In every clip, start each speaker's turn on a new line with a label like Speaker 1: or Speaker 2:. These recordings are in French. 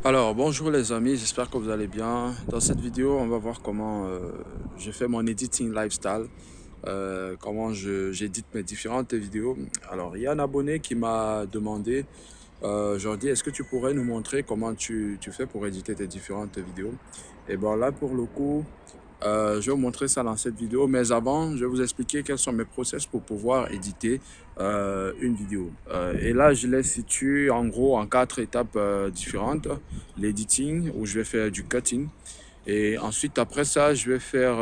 Speaker 1: Alors, bonjour les amis, j'espère que vous allez bien. Dans cette vidéo, on va voir comment je fais mon editing lifestyle, comment j'édite mes différentes vidéos. Alors, il y a un abonné qui m'a demandé, Jordi, est-ce que tu pourrais nous montrer comment tu fais pour éditer tes différentes vidéos? Et bien là, pour le coup, je vais vous montrer ça dans cette vidéo, mais avant, je vais vous expliquer quels sont mes process pour pouvoir éditer une vidéo. Et là, je les situe en gros en 4 étapes différentes. L'editing, où je vais faire du cutting. Et ensuite, après ça, je vais faire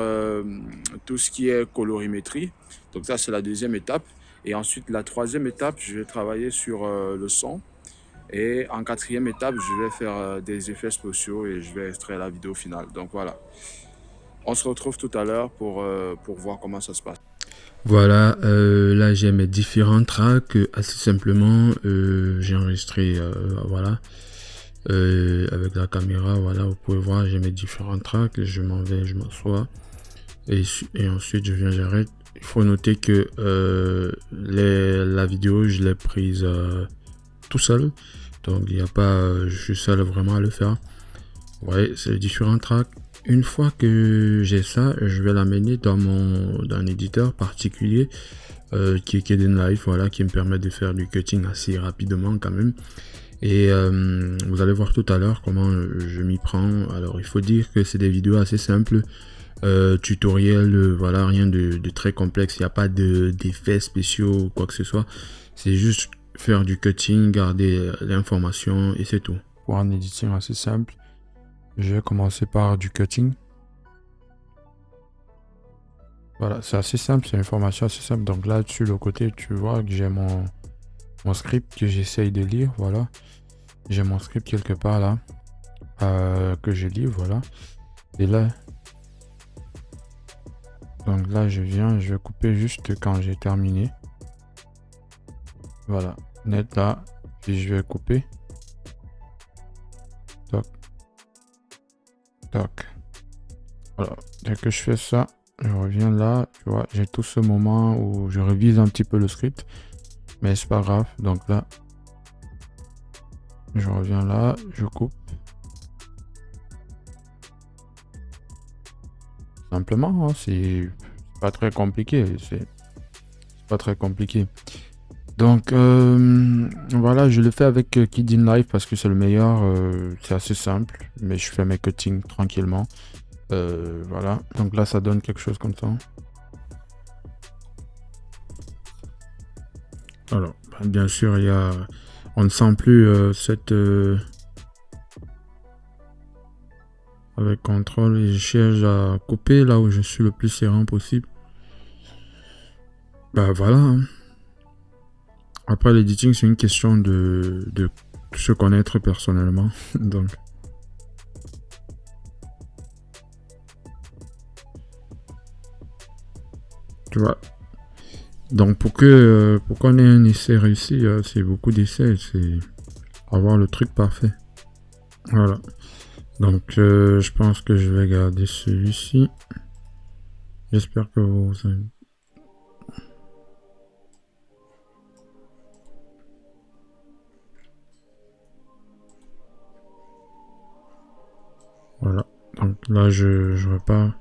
Speaker 1: tout ce qui est colorimétrie. Donc ça, c'est la deuxième étape. Et ensuite, la troisième étape, je vais travailler sur le son. Et en quatrième étape, je vais faire des effets spéciaux et je vais extraire la vidéo finale. Donc voilà. On se retrouve tout à l'heure pour voir comment ça se passe.
Speaker 2: Voilà, là j'ai mes différents tracks, assez simplement, j'ai enregistré, voilà, avec la caméra, voilà, vous pouvez voir, j'ai mes différents tracks, je m'en vais, je m'assois, et ensuite je viens, j'arrête. Il faut noter que la vidéo, je l'ai prise tout seul, donc il n'y a pas, je suis seul vraiment à le faire. Ouais, c'est les différents tracks. Une fois que j'ai ça, je vais l'amener dans un éditeur particulier qui est Kdenlive, voilà, qui me permet de faire du cutting assez rapidement quand même. Et vous allez voir tout à l'heure comment je m'y prends. Alors il faut dire que c'est des vidéos assez simples, tutoriel, voilà, rien de très complexe. Il n'y a pas d'effets spéciaux ou quoi que ce soit. C'est juste faire du cutting, garder l'information et c'est tout. Pour un editing assez simple, je vais commencer par du cutting. Voilà, c'est assez simple, c'est une formation assez simple. Donc là, sur le côté, tu vois que j'ai mon script que j'essaye de lire. Voilà, j'ai mon script quelque part là, que je lis, voilà. Et là, donc là, je vais couper juste quand j'ai terminé. Voilà, net là, puis je vais couper. Toc. Toc. Voilà, dès que je fais ça, je reviens là, tu vois, j'ai tout ce moment où je révise un petit peu le script, mais c'est pas grave. Donc là, je reviens là, je coupe. Simplement, hein, c'est pas très compliqué, c'est pas très compliqué. Donc voilà, je le fais avec Kdenlive parce que c'est le meilleur, c'est assez simple, mais je fais mes cuttings tranquillement. Voilà, donc là ça donne quelque chose comme ça. Alors, bien sûr, on ne sent plus cette avec contrôle et je cherche à couper là où je suis le plus serrant possible. Bah voilà. Hein. Après l'editing, c'est une question de se connaître personnellement. Donc. Tu vois. Donc pour qu'on ait un essai réussi, c'est beaucoup d'essais, c'est avoir le truc parfait. Voilà. Donc je pense que je vais garder celui-ci. J'espère que vous avez... Voilà. Donc là je repars.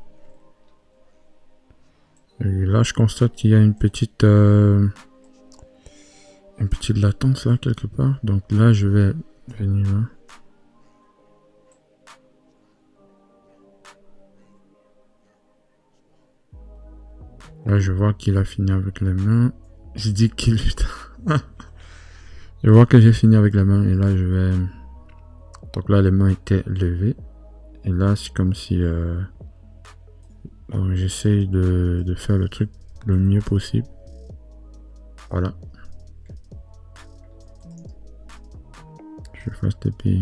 Speaker 2: Et là je constate qu'il y a une petite latence là quelque part. Donc là je vais venir là. Là, je vois qu'il a fini avec les mains. Je dis qu'il... Je vois que j'ai fini avec les mains. Et là, je vais... Donc là, les mains étaient levées. Et là, c'est comme si... Donc, j'essaye de faire le truc le mieux possible. Voilà. Je vais faire TP.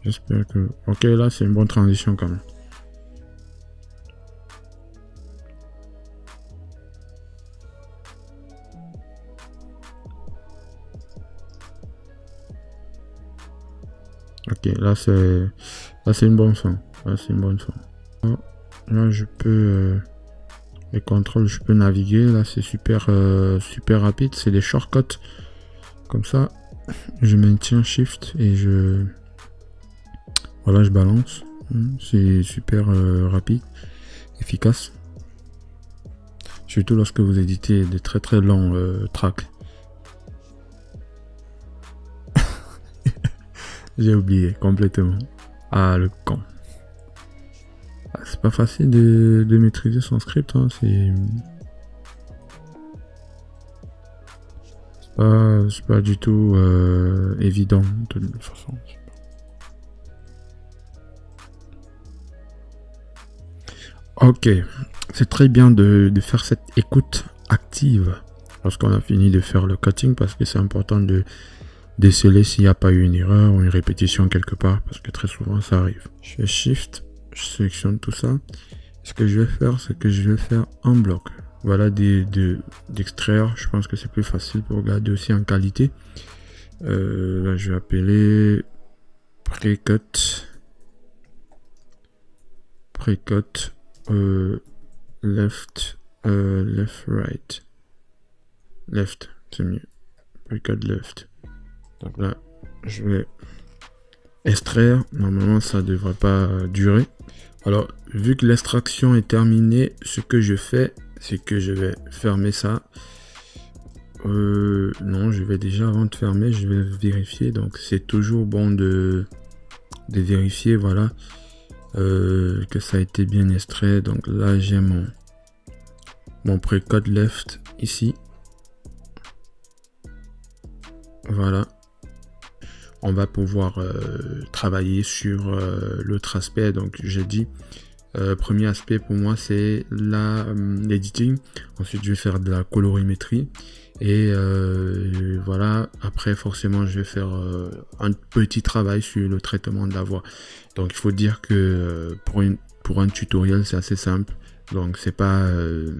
Speaker 2: J'espère que... Ok, là, c'est une bonne transition quand même. Ok, là c'est une bonne fin. Là c'est une bonne fin. Là je peux les contrôles, je peux naviguer. Là c'est super super rapide. C'est des shortcuts comme ça. je maintiens Shift et voilà, je balance. C'est super rapide, efficace. Surtout lorsque vous éditez des très très longs tracks. J'ai oublié complètement. Ah, le con. Ah, c'est pas facile de maîtriser son script. Hein. C'est pas du tout évident de toute façon. Ok, c'est très bien de faire cette écoute active lorsqu'on a fini de faire le cutting, parce que c'est important de déceler s'il n'y a pas eu une erreur ou une répétition quelque part, parce que très souvent ça arrive. Je fais Shift, je sélectionne tout ça. Ce que je vais faire, c'est que je vais faire un bloc. Voilà, d'extraire. Je pense que c'est plus facile pour regarder aussi en qualité. Là, je vais appeler Precut. Precut. Left, right. Left, c'est mieux. Precut left. Donc là, je vais extraire. Normalement, ça ne devrait pas durer. Alors, vu que l'extraction est terminée, ce que je fais, c'est que je vais fermer ça. Non, je vais déjà, avant de fermer, je vais vérifier. Donc, c'est toujours bon de vérifier, voilà, que ça a été bien extrait. Donc là, j'ai mon precut left ici. Voilà. On va pouvoir travailler sur l'autre aspect. Donc j'ai dit, premier aspect pour moi c'est l'editing. Ensuite je vais faire de la colorimétrie. Et voilà, après forcément je vais faire un petit travail sur le traitement de la voix. Donc il faut dire que pour un tutoriel c'est assez simple. Donc c'est pas,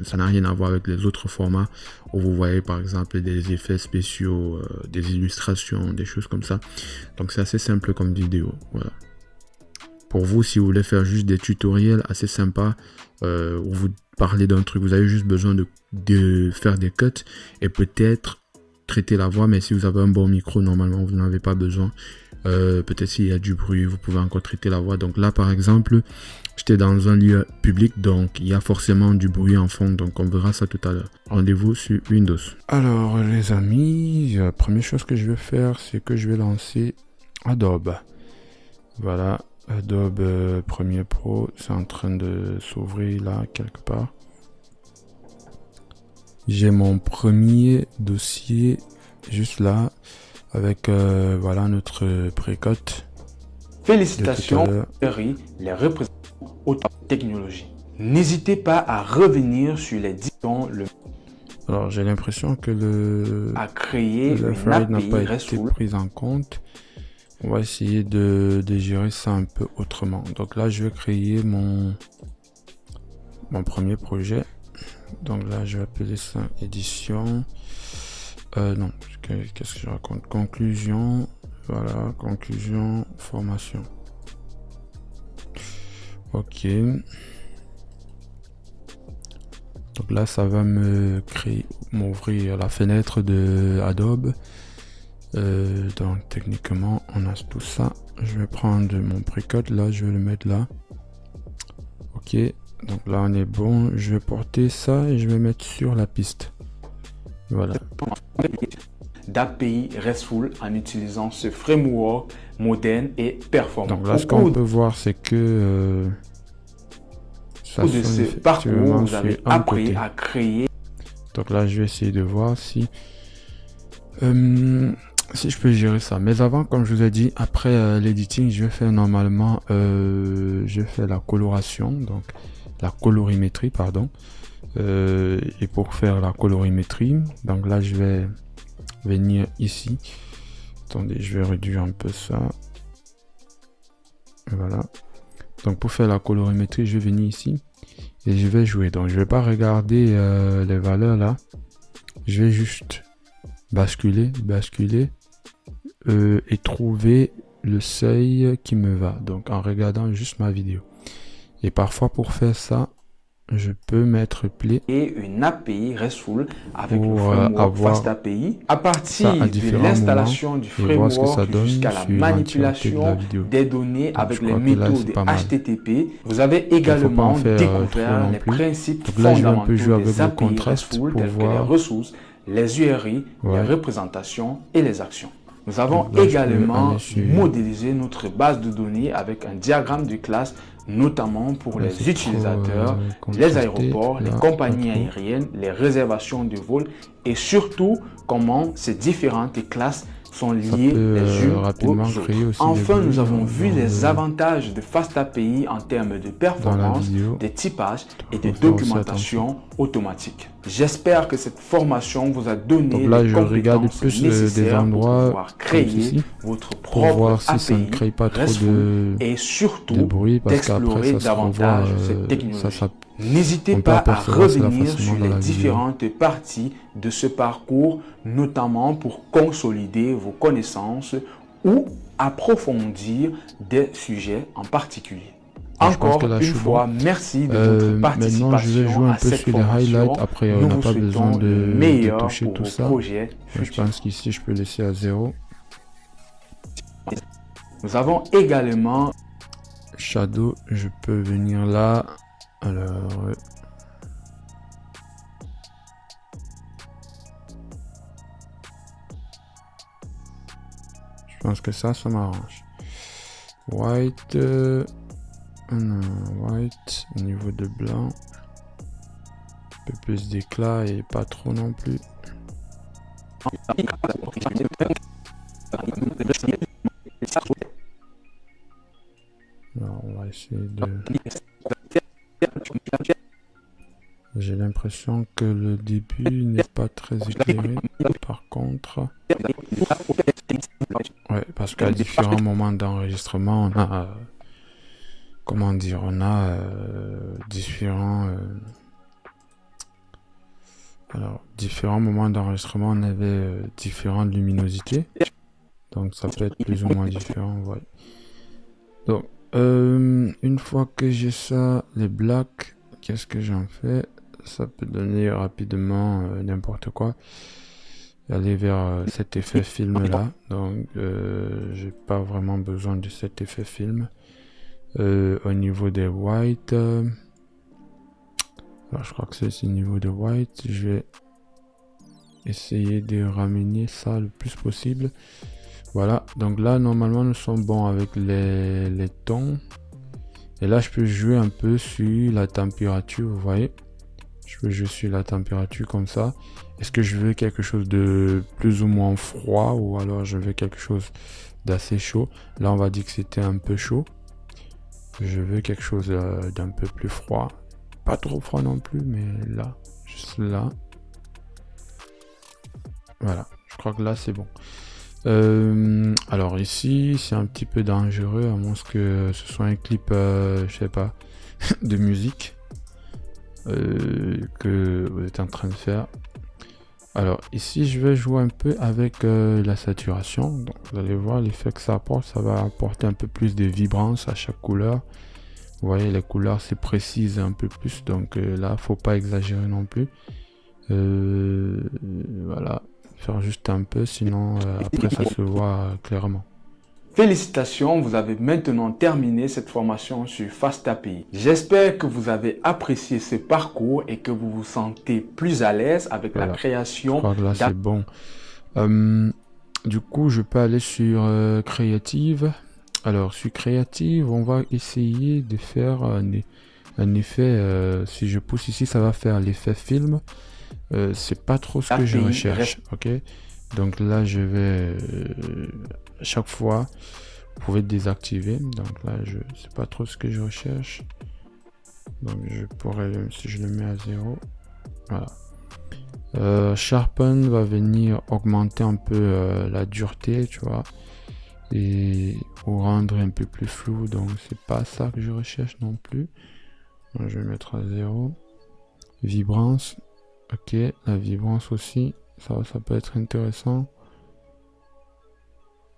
Speaker 2: ça n'a rien à voir avec les autres formats où vous voyez par exemple des effets spéciaux, des illustrations, des choses comme ça. Donc c'est assez simple comme vidéo. Voilà. Pour vous, si vous voulez faire juste des tutoriels assez sympas, où vous parlez d'un truc, vous avez juste besoin de faire des cuts et peut-être traiter la voix. Mais si vous avez un bon micro, normalement vous n'en avez pas besoin. Peut-être s'il y a du bruit, vous pouvez encore traiter la voix. Donc là par exemple, j'étais dans un lieu public, donc il y a forcément du bruit en fond, donc on verra ça tout à l'heure. Rendez-vous sur Windows. Alors les amis, la première chose que je vais faire, c'est que je vais lancer Adobe. Voilà, Adobe Premiere Pro, c'est en train de s'ouvrir là quelque part. J'ai mon premier dossier juste là, avec voilà notre précote.
Speaker 3: Félicitations, Terry, les représentants haute technologie. N'hésitez pas à revenir sur les discussions.
Speaker 2: Alors j'ai l'impression que
Speaker 3: à créer
Speaker 2: le
Speaker 3: une
Speaker 2: API n'a pas
Speaker 3: API
Speaker 2: été pris en compte. On va essayer de gérer ça un peu autrement. Donc là je vais créer mon premier projet. Donc là je vais appeler ça édition. Non, qu'est-ce que je raconte? Conclusion. Voilà, conclusion, formation. Ok. Donc là, ça va m'ouvrir la fenêtre de Adobe. Donc techniquement, on a tout ça. Je vais prendre mon précote, là, je vais le mettre là. Ok. Donc là, on est bon. Je vais porter ça et je vais mettre sur la piste. Voilà.
Speaker 3: D'API RESTful en utilisant ce framework moderne et performant.
Speaker 2: Donc là, ce qu'on peut voir, c'est que
Speaker 3: ça de ce parcours, vous avez appris à créer.
Speaker 2: Donc là, je vais essayer de voir si je peux gérer ça. Mais avant, comme je vous ai dit, après l'editing, je vais faire normalement, je fais la coloration, donc la colorimétrie, pardon. Et pour faire la colorimétrie, donc là, je vais venir ici. Attendez, je vais réduire un peu ça. Voilà. Donc pour faire la colorimétrie, je vais venir ici et je vais jouer. Donc je vais pas regarder les valeurs là. Je vais juste basculer et trouver le seuil qui me va. Donc en regardant juste ma vidéo. Et parfois pour faire ça, je peux mettre play
Speaker 3: et une API RESTful avec le
Speaker 2: pour
Speaker 3: framework
Speaker 2: avoir
Speaker 3: FastAPI. À
Speaker 2: ça
Speaker 3: partir
Speaker 2: à
Speaker 3: de
Speaker 2: différents
Speaker 3: l'installation
Speaker 2: moments
Speaker 3: du
Speaker 2: et voir ce que ça
Speaker 3: framework
Speaker 2: donne
Speaker 3: jusqu'à la
Speaker 2: sur l'entièreté de la
Speaker 3: manipulation
Speaker 2: vidéo.
Speaker 3: des données
Speaker 2: Donc,
Speaker 3: avec
Speaker 2: je
Speaker 3: les
Speaker 2: crois que là,
Speaker 3: méthodes
Speaker 2: c'est pas mal.
Speaker 3: HTTP, vous avez
Speaker 2: Il faut pas
Speaker 3: également
Speaker 2: en faire trop
Speaker 3: découvert
Speaker 2: non
Speaker 3: les
Speaker 2: plus.
Speaker 3: principes
Speaker 2: Donc là, je vais un peu
Speaker 3: fondamentaux
Speaker 2: jouer avec
Speaker 3: des
Speaker 2: le
Speaker 3: API
Speaker 2: contraste
Speaker 3: RESTful
Speaker 2: pour
Speaker 3: tels que les
Speaker 2: voir.
Speaker 3: ressources, les URI, les
Speaker 2: Ouais.
Speaker 3: représentations et les actions. Nous avons
Speaker 2: Donc là, je peux
Speaker 3: également
Speaker 2: aller sur.
Speaker 3: modélisé notre base de données avec un diagramme de classe, notamment pour
Speaker 2: Là,
Speaker 3: les
Speaker 2: c'est trop
Speaker 3: utilisateurs, les
Speaker 2: contrasté.
Speaker 3: aéroports, les
Speaker 2: Là,
Speaker 3: compagnies
Speaker 2: pas trop.
Speaker 3: aériennes, les réservations de vol et surtout comment ces différentes classes sont
Speaker 2: Ça
Speaker 3: liées
Speaker 2: peut
Speaker 3: les unes
Speaker 2: rapidement
Speaker 3: aux
Speaker 2: créer
Speaker 3: autres.
Speaker 2: aussi
Speaker 3: Enfin,
Speaker 2: des
Speaker 3: nous
Speaker 2: bruits
Speaker 3: avons vu
Speaker 2: dans
Speaker 3: les avantages de FastAPI en termes de
Speaker 2: dans la
Speaker 3: performance,
Speaker 2: vidéo.
Speaker 3: de typage et de
Speaker 2: Il faut faire aussi
Speaker 3: documentation automatique. J'espère que cette formation vous a donné
Speaker 2: Donc là,
Speaker 3: les
Speaker 2: je regarde
Speaker 3: compétences
Speaker 2: plus des
Speaker 3: nécessaires pour
Speaker 2: endroits
Speaker 3: pouvoir
Speaker 2: comme
Speaker 3: créer
Speaker 2: ceci
Speaker 3: votre
Speaker 2: pour
Speaker 3: propre
Speaker 2: voir si ça ne
Speaker 3: API
Speaker 2: crée pas trop
Speaker 3: RESTful et
Speaker 2: de
Speaker 3: surtout
Speaker 2: bruit parce qu'après
Speaker 3: d'explorer
Speaker 2: ça se revoit.
Speaker 3: davantage cette technologie.
Speaker 2: Ça,
Speaker 3: N'hésitez
Speaker 2: on peut
Speaker 3: pas à
Speaker 2: apercevoir cela
Speaker 3: revenir
Speaker 2: facilement
Speaker 3: sur
Speaker 2: dans
Speaker 3: les
Speaker 2: la vidéo.
Speaker 3: différentes parties de ce parcours, notamment pour consolider vos connaissances ou approfondir des sujets en particulier.
Speaker 2: Je pense que
Speaker 3: Encore
Speaker 2: là, je
Speaker 3: une
Speaker 2: suis
Speaker 3: fois,
Speaker 2: bon.
Speaker 3: merci de votre participation
Speaker 2: Maintenant, je vais jouer un
Speaker 3: à
Speaker 2: peu
Speaker 3: cette
Speaker 2: sur les
Speaker 3: formation.
Speaker 2: highlights. Après, on
Speaker 3: Nous
Speaker 2: n'a
Speaker 3: vous
Speaker 2: pas besoin
Speaker 3: souhaitons le
Speaker 2: de
Speaker 3: meilleur
Speaker 2: toucher
Speaker 3: pour
Speaker 2: tout
Speaker 3: vos
Speaker 2: ça.
Speaker 3: projets
Speaker 2: Je
Speaker 3: futurs.
Speaker 2: pense qu'ici, je peux laisser à 0.
Speaker 3: Nous avons également
Speaker 2: Shadow, je peux venir là. Alors, je pense que ça m'arrange. White, non, white, au niveau de blanc, un peu plus d'éclat et pas trop non plus. Alors, on va essayer de... J'ai l'impression que le début n'est pas très éclairé. Par contre... Ouais, parce qu'à différents moments d'enregistrement, on a... comment dire, on a différents... alors, différents moments d'enregistrement, on avait différentes luminosités. Donc, ça peut être plus ou moins différent, ouais. Donc, une fois que j'ai ça, les blacks, qu'est-ce que j'en fais? Ça peut donner rapidement n'importe quoi. Aller vers cet effet film là. Donc, j'ai pas vraiment besoin de cet effet film. Au niveau des whites, alors je crois que c'est au niveau des whites. Je vais essayer de ramener ça le plus possible. Voilà, donc là normalement nous sommes bons avec les tons. Et là je peux jouer un peu sur la température, vous voyez. Je peux jouer sur la température comme ça. Est-ce que je veux quelque chose de plus ou moins froid ou alors je veux quelque chose d'assez chaud? Là on va dire que c'était un peu chaud. Je veux quelque chose d'un peu plus froid. Pas trop froid non plus, mais là, juste là. Voilà, je crois que là c'est bon. Alors ici c'est un petit peu dangereux à moins que ce soit un clip je sais pas de musique que vous êtes en train de faire. Alors ici je vais jouer un peu avec la saturation. Donc vous allez voir l'effet que ça apporte, ça va apporter un peu plus de vibrance à chaque couleur. Vous voyez les couleurs c'est précise un peu plus, donc là faut pas exagérer non plus. Voilà, faire juste un peu, sinon après ça se voit clairement.
Speaker 3: Félicitations, vous avez maintenant terminé cette formation sur FastAPI. J'espère que vous avez apprécié ce parcours et que vous vous sentez plus à l'aise avec la création.
Speaker 2: Je crois que là c'est bon. Du coup, je peux aller sur Creative. Alors sur Creative, on va essayer de faire un effet. Si je pousse ici, ça va faire l'effet film. C'est pas trop ce que je recherche, ok? Donc là je vais à chaque fois vous pouvez désactiver, donc là je sais pas trop ce que je recherche, donc je pourrais, si je le mets à 0, voilà. Sharpen va venir augmenter un peu la dureté, tu vois, et ou rendre un peu plus flou, donc c'est pas ça que je recherche non plus. Donc, je vais mettre à 0. Vibrance. Ok, la vibrance aussi, ça peut être intéressant.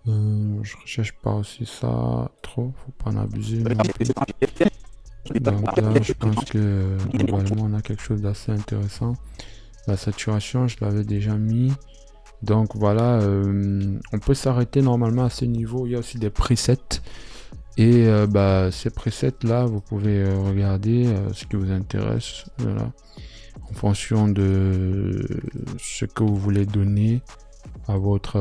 Speaker 2: Je recherche pas aussi ça trop, faut pas en abuser non plus. Donc là, je pense que globalement, on a quelque chose d'assez intéressant. La saturation, je l'avais déjà mis. Donc voilà, on peut s'arrêter normalement à ce niveau. Il y a aussi des presets. Et ces presets là, vous pouvez regarder ce qui vous intéresse. Voilà. En fonction de ce que vous voulez donner à votre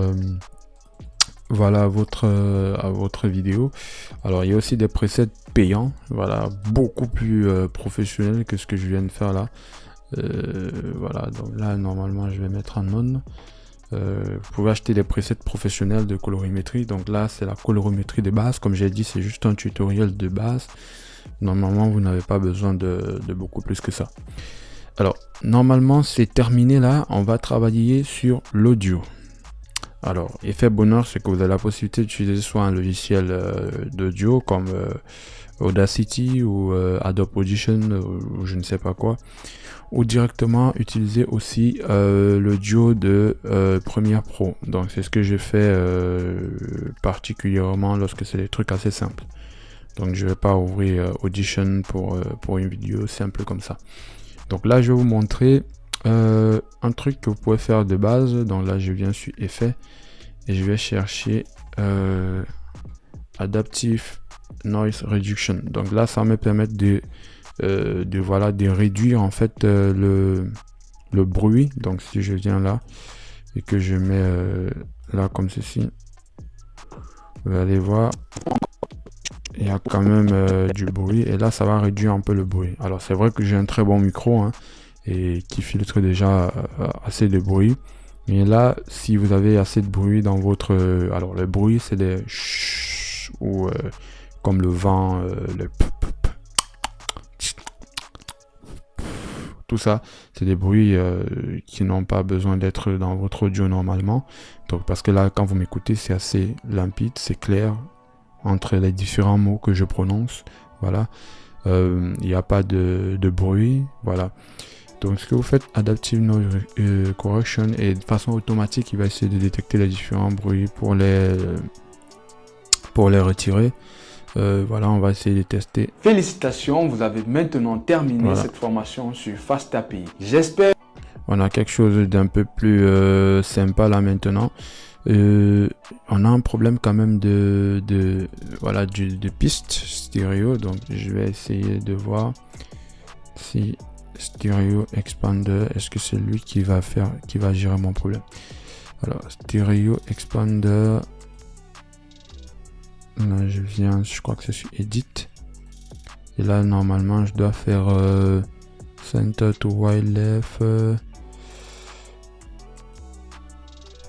Speaker 2: à votre vidéo. Alors il y a aussi des presets payants, voilà, beaucoup plus professionnels que ce que je viens de faire là. Voilà, donc là normalement je vais mettre en on. Vous pouvez acheter des presets professionnels de colorimétrie. Donc là c'est la colorimétrie de base, comme j'ai dit, c'est juste un tutoriel de base. Normalement vous n'avez pas besoin de beaucoup plus que ça. Alors normalement c'est terminé. Là on va travailler sur l'audio. Alors, effet bonheur, c'est que vous avez la possibilité d'utiliser soit un logiciel d'audio comme Audacity ou Adobe Audition ou je ne sais pas quoi, ou directement utiliser aussi l'audio de Premiere Pro. Donc, c'est ce que j'ai fait particulièrement lorsque c'est des trucs assez simples. Donc, je vais pas ouvrir Audition pour une vidéo simple comme ça. Donc là, je vais vous montrer un truc que vous pouvez faire de base. Donc là je viens sur effet et je vais chercher Adaptive Noise Reduction. Donc là ça me permet de réduire en fait le bruit. Donc si je viens là et que je mets là comme ceci, vous allez voir il y a quand même du bruit et là ça va réduire un peu le bruit. Alors c'est vrai que j'ai un très bon micro hein, et qui filtre déjà assez de bruit, mais là si vous avez assez de bruit dans votre alors le bruit c'est des ou comme le vent, le tout ça c'est des bruits qui n'ont pas besoin d'être dans votre audio normalement. Donc parce que là quand vous m'écoutez c'est assez limpide, c'est clair entre les différents mots que je prononce, voilà. Il n'y a pas de bruit, voilà. Donc ce que vous faites, Adaptive Noise Correction, et de façon automatique il va essayer de détecter les différents bruits pour les retirer. Voilà, on va essayer de tester.
Speaker 3: Félicitations, vous avez maintenant terminé cette formation sur FastAPI. J'espère.
Speaker 2: On a quelque chose d'un peu plus sympa là maintenant. On a un problème quand même de piste stéréo, donc je vais essayer de voir si Stereo Expander, est-ce que c'est lui qui va gérer mon problème. Alors Stereo Expander, là je crois que c'est sur Edit et là normalement je dois faire Center to Wide Left.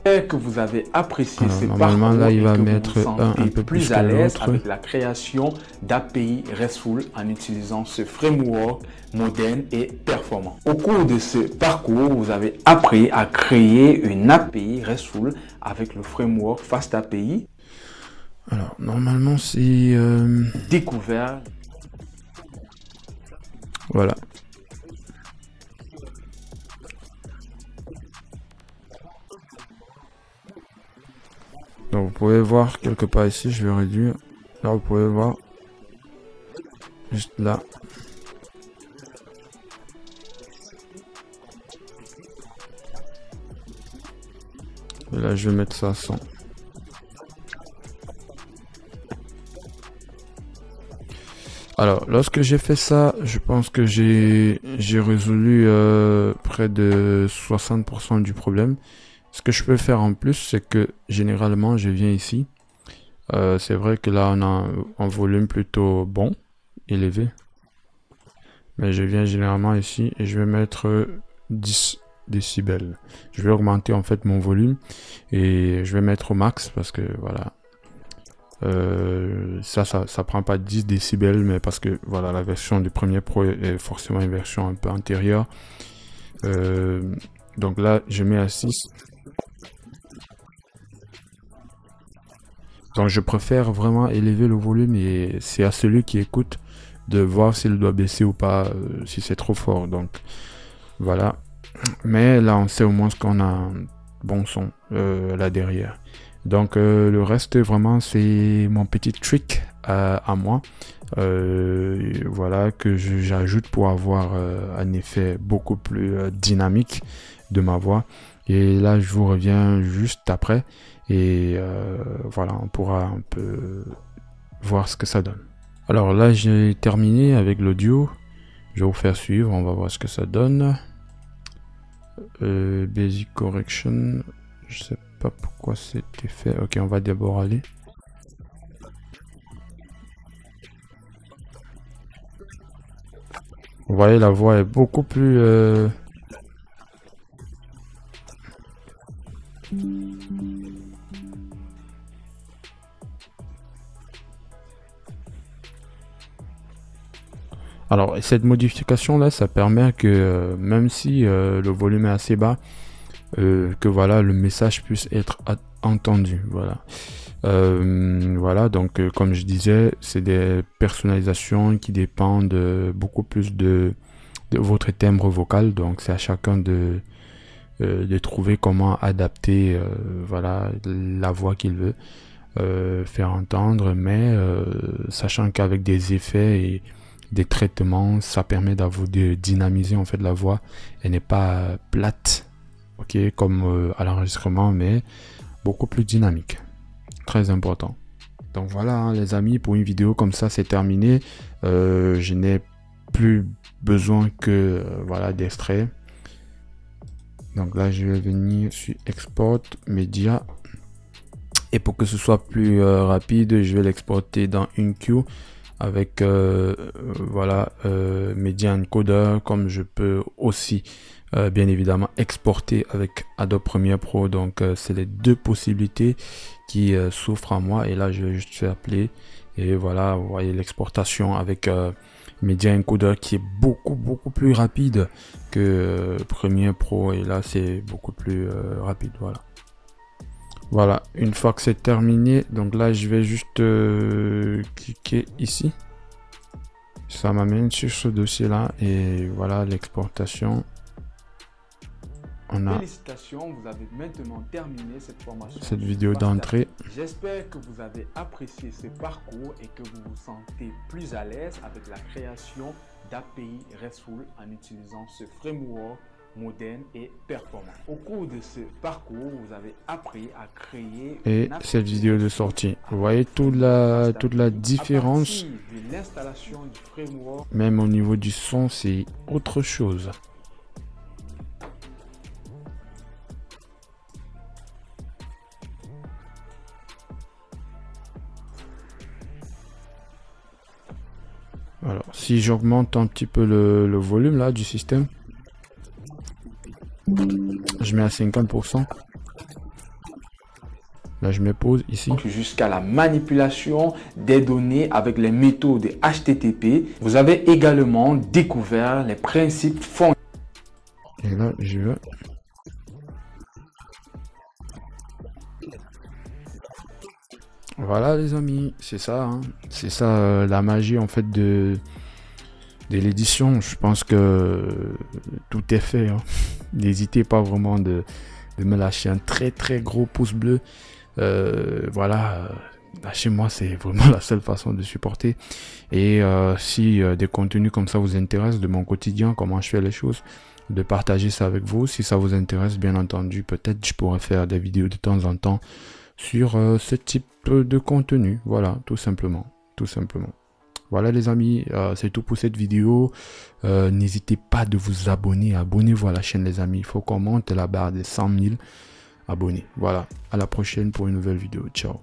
Speaker 3: Que vous avez apprécié ces
Speaker 2: normalement
Speaker 3: parcours
Speaker 2: là il va
Speaker 3: et que
Speaker 2: mettre
Speaker 3: vous vous sentez
Speaker 2: un peu
Speaker 3: plus
Speaker 2: plus
Speaker 3: à
Speaker 2: que
Speaker 3: l'aise
Speaker 2: l'autre
Speaker 3: avec la création d'API RESTful en utilisant ce framework moderne et performant. Au cours de ce parcours, vous avez appris à créer une API RESTful avec le framework FastAPI.
Speaker 2: Alors normalement c'est
Speaker 3: découvert.
Speaker 2: Voilà. Donc vous pouvez voir quelque part ici, je vais réduire. Là vous pouvez voir juste là. Et là je vais mettre ça à 100. Alors lorsque j'ai fait ça, je pense que j'ai résolu près de 60% du problème. Ce que je peux faire en plus, c'est que généralement je viens ici. C'est vrai que là on a un volume plutôt bon, élevé. Mais je viens généralement ici et je vais mettre 10 décibels. Je vais augmenter en fait mon volume et je vais mettre au max parce que voilà. Ça prend pas 10 décibels, mais parce que voilà, la version du Premiere Pro est forcément une version un peu antérieure. Donc là je mets à 6. Donc je préfère vraiment élever le volume et c'est à celui qui écoute de voir s'il doit baisser ou pas, si c'est trop fort. Donc voilà. Mais là on sait au moins qu'on a un bon son là derrière. Donc le reste vraiment c'est mon petit trick à moi, voilà, que j'ajoute pour avoir un effet beaucoup plus dynamique de ma voix. Et là, je vous reviens juste après et voilà, on pourra un peu voir ce que ça donne. Alors là, j'ai terminé avec l'audio. Je vais vous faire suivre, on va voir ce que ça donne. Basic correction, je sais pas pourquoi c'était fait. Ok, on va d'abord aller. Vous voyez, la voix est beaucoup plus alors cette modification là, ça permet que même si le volume est assez bas, que voilà, le message puisse être entendu. Voilà. Voilà, donc comme je disais, c'est des personnalisations qui dépendent beaucoup plus de votre timbre vocal. Donc c'est à chacun de trouver comment adapter voilà, la voix qu'il veut faire entendre, mais sachant qu'avec des effets et des traitements, ça permet de dynamiser en fait la voix. Elle n'est pas plate, ok, comme à l'enregistrement, mais beaucoup plus dynamique. Très important. Donc voilà, hein, les amis, pour une vidéo comme ça, c'est terminé. Je n'ai plus besoin que voilà, d'extrait. Donc là, je vais venir sur Export Media. Et pour que ce soit plus rapide, je vais l'exporter dans une queue avec voilà, Media Encoder, comme je peux aussi bien évidemment exporter avec Adobe Premiere Pro. Donc c'est les deux possibilités qui s'offrent à moi, et là je vais juste faire play et voilà, vous voyez l'exportation avec Media Encoder qui est beaucoup plus rapide que Premiere Pro, et là c'est beaucoup plus rapide. Voilà, une fois que c'est terminé, donc là je vais juste cliquer ici, ça m'amène sur ce dossier là, et voilà l'exportation. On a
Speaker 3: Félicitations, vous avez maintenant terminé cette formation.
Speaker 2: Cette vidéo d'entrée.
Speaker 3: J'espère que vous avez apprécié ce parcours et que vous vous sentez plus à l'aise avec la création d'API RESTful en utilisant ce framework moderne et performant. Au cours de ce parcours, vous avez appris à créer
Speaker 2: et cette vidéo de sortie. Vous voyez toute la différence.
Speaker 3: De l'installation du framework.
Speaker 2: Même au niveau du son, c'est autre chose. Alors, si j'augmente un petit peu le volume là du système, je mets à 50%. Là, je mets pause ici.
Speaker 3: Jusqu'à la manipulation des données avec les méthodes HTTP. Vous avez également découvert les principes fondamentaux.
Speaker 2: Et là, je vais. Voilà les amis, c'est ça, hein. C'est ça la magie en fait de l'édition. Je pense que tout est fait, hein. N'hésitez pas vraiment de me lâcher un très gros pouce bleu. Voilà, lâchez-moi, c'est vraiment la seule façon de supporter. Et si des contenus comme ça vous intéressent, de mon quotidien, comment je fais les choses, de partager ça avec vous. Si ça vous intéresse, bien entendu, peut-être je pourrais faire des vidéos de temps en temps sur ce type de contenu. Voilà, tout simplement. Voilà les amis, c'est tout pour cette vidéo. N'hésitez pas de vous abonner. Abonnez-vous à la chaîne les amis. Il faut qu'on monte la barre des 100 000 abonnés. Voilà, à la prochaine pour une nouvelle vidéo. Ciao.